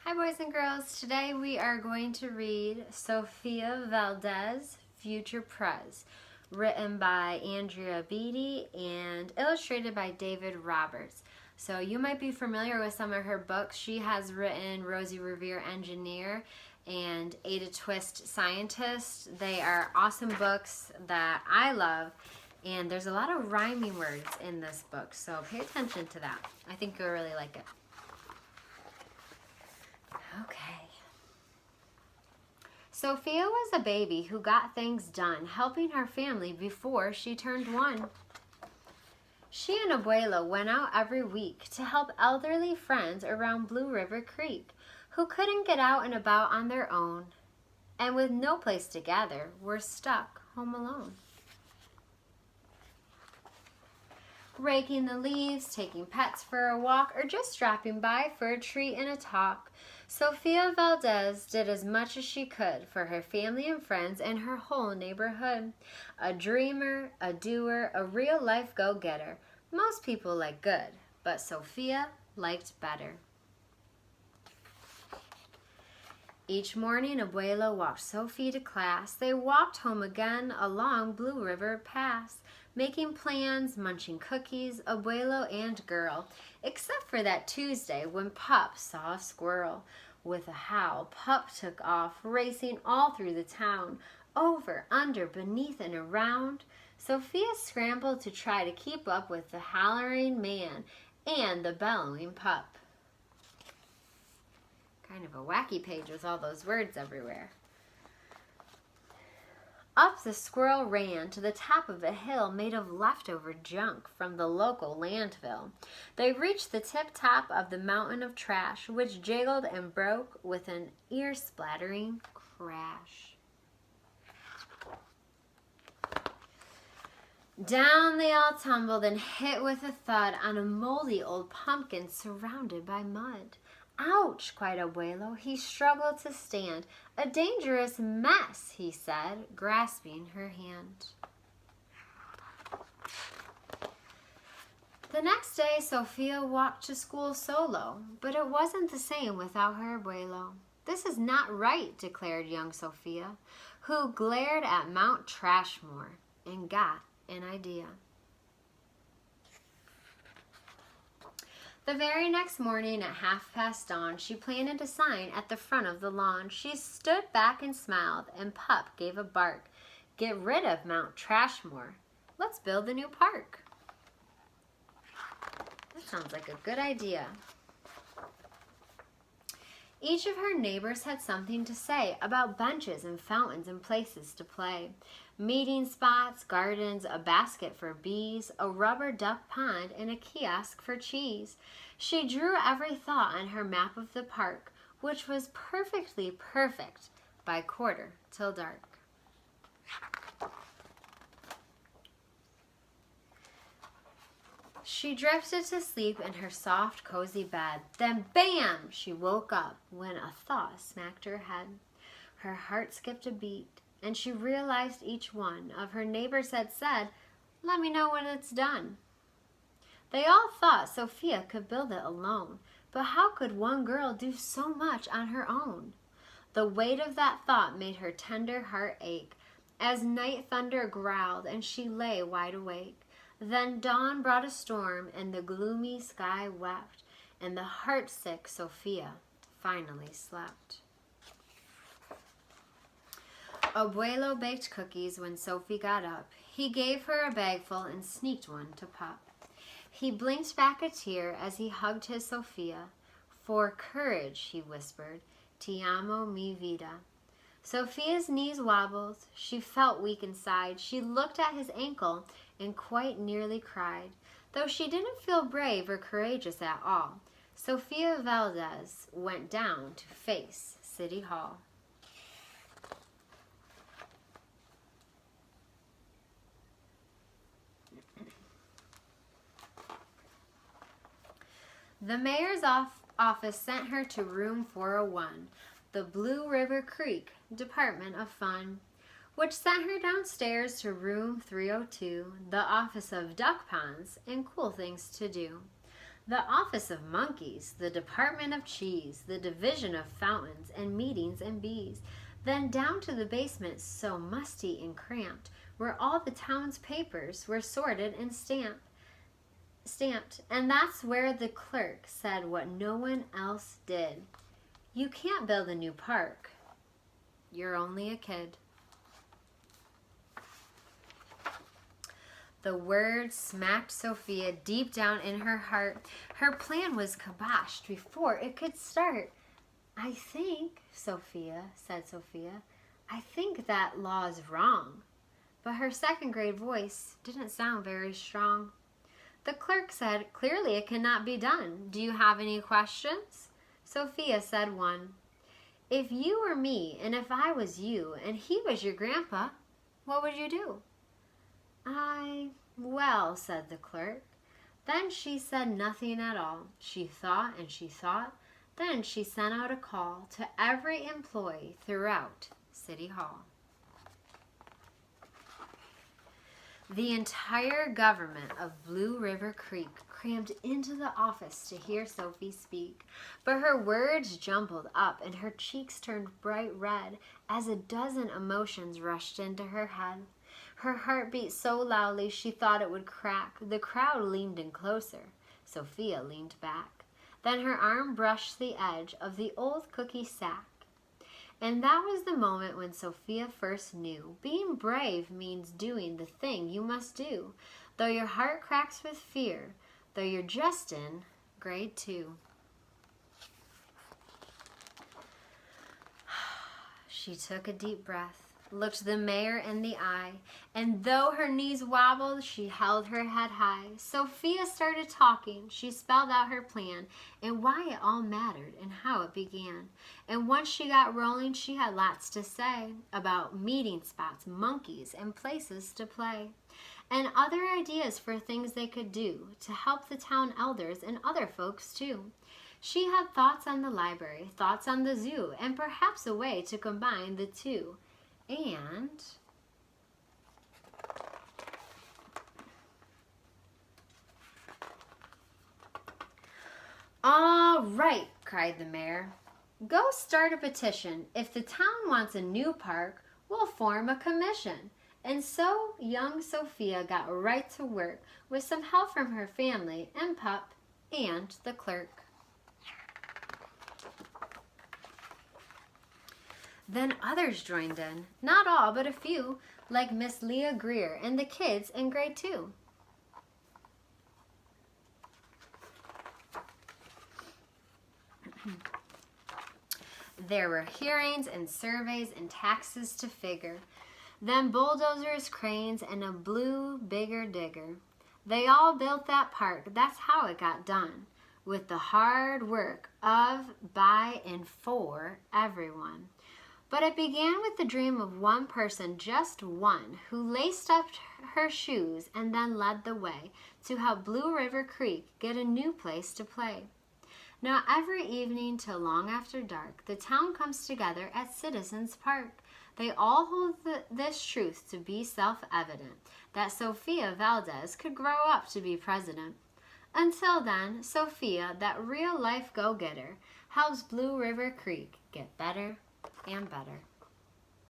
Hi boys and girls, today we are going to read Sofia Valdez Future Prez, written by Andrea Beaty and illustrated by David Roberts. So you might be familiar with some of her books. She has written Rosie Revere Engineer and Ada Twist Scientist. They are awesome books that I love, and there's a lot of rhyming words in this book, so pay attention to that. I think you'll really like it. Okay. Sofia was a baby who got things done, helping her family before she turned 1. She and Abuela went out every week to help elderly friends around Blue River Creek who couldn't get out and about on their own, and with no place to gather, were stuck home alone. Raking the leaves, taking pets for a walk, or just dropping by for a treat and a talk, Sofia Valdez did as much as she could for her family and friends and her whole neighborhood. A dreamer, a doer, a real-life go-getter. Most people like good, but Sofia liked better. Each morning, Abuela walked Sophie to class. They walked home again along Blue River Pass, making plans, munching cookies, Abuelo and girl, except for that Tuesday when Pup saw a squirrel. With a howl, Pup took off, racing all through the town, over, under, beneath, and around. Sophia scrambled to try to keep up with the hollering man and the bellowing Pup. Kind of a wacky page with all those words everywhere. Up the squirrel ran to the top of a hill made of leftover junk from the local landfill. They reached the tip-top of the mountain of trash, which jiggled and broke with an ear-splattering crash. Down they all tumbled and hit with a thud on a moldy old pumpkin surrounded by mud. Ouch, cried Abuelo. He struggled to stand. A dangerous mess, he said, grasping her hand. The next day, Sofia walked to school solo, but it wasn't the same without her Abuelo. This is not right, declared young Sofia, who glared at Mount Trashmore and got an idea. The very next morning at 1:30 dawn, she planted a sign at the front of the lawn. She stood back and smiled, and Pup gave a bark. Get rid of Mount Trashmore. Let's build a new park. That sounds like a good idea. Each of her neighbors had something to say about benches and fountains and places to play. Meeting spots, gardens, a basket for bees, a rubber duck pond, and a kiosk for cheese. She drew every thought on her map of the park, which was perfectly perfect by 1:45 dark. She drifted to sleep in her soft, cozy bed. Then, bam! She woke up when a thought smacked her head. Her heart skipped a beat, and she realized each one of her neighbors had said, "Let me know when it's done." They all thought Sofia could build it alone, but how could one girl do so much on her own? The weight of that thought made her tender heart ache as night thunder growled and she lay wide awake. Then dawn brought a storm and the gloomy sky wept, and the heartsick Sofia finally slept. Abuelo baked cookies when Sophie got up. He gave her a bagful and sneaked one to Pup. He blinked back a tear as he hugged his Sofia. For courage, he whispered, Ti amo mi vida. Sofia's knees wobbled. She felt weak inside. She looked at his ankle and quite nearly cried. Though she didn't feel brave or courageous at all, Sofia Valdez went down to face City Hall. The mayor's office sent her to room 401, the Blue River Creek Department of Fun, which sent her downstairs to room 302, the office of duck ponds and cool things to do. The office of monkeys, the department of cheese, the division of fountains and meetings and bees, then down to the basement so musty and cramped, where all the town's papers were sorted and stamped. And that's where the clerk said what no one else did. You can't build a new park. You're only a kid. The word smacked Sofia deep down in her heart. Her plan was kiboshed before it could start. I think, Sofia, said Sofia, I think that law's wrong. But her second grade voice didn't sound very strong. The clerk said, clearly it cannot be done. Do you have any questions? Sofia said one. If you were me, and if I was you, and he was your grandpa, what would you do? Well, said the clerk. Then she said nothing at all. She thought and she thought. Then she sent out a call to every employee throughout City Hall. The entire government of Blue River Creek crammed into the office to hear Sophie speak, but her words jumbled up and her cheeks turned bright red as a dozen emotions rushed into her head. Her heart beat so loudly she thought it would crack. The crowd leaned in closer. Sofia leaned back. Then her arm brushed the edge of the old cookie sack. And that was the moment when Sofia first knew being brave means doing the thing you must do, though your heart cracks with fear, though you're just in grade 2. She took a deep breath, looked the mayor in the eye, and though her knees wobbled, she held her head high. Sofia started talking. She spelled out her plan and why it all mattered and how it began. And once she got rolling, she had lots to say about meeting spots, monkeys, and places to play, and other ideas for things they could do to help the town elders and other folks too. She had thoughts on the library, thoughts on the zoo, and perhaps a way to combine the two. And all right, cried the mayor. Go start a petition. If the town wants a new park, we'll form a commission. And so young Sofia got right to work with some help from her family and pup and the clerk. Then others joined in, not all, but a few, like Miss Leah Greer and the kids in grade 2. There were hearings and surveys and taxes to figure, then bulldozers, cranes, and a blue bigger digger. They all built that park. That's how it got done, with the hard work of, by, and for everyone. But it began with the dream of one person, just one, who laced up her shoes and then led the way to help Blue River Creek get a new place to play. Now every evening till long after dark, the town comes together at Citizens Park. They all hold this truth to be self-evident, that Sofia Valdez could grow up to be president. Until then, Sofia, that real-life go-getter, helps Blue River Creek get better and better.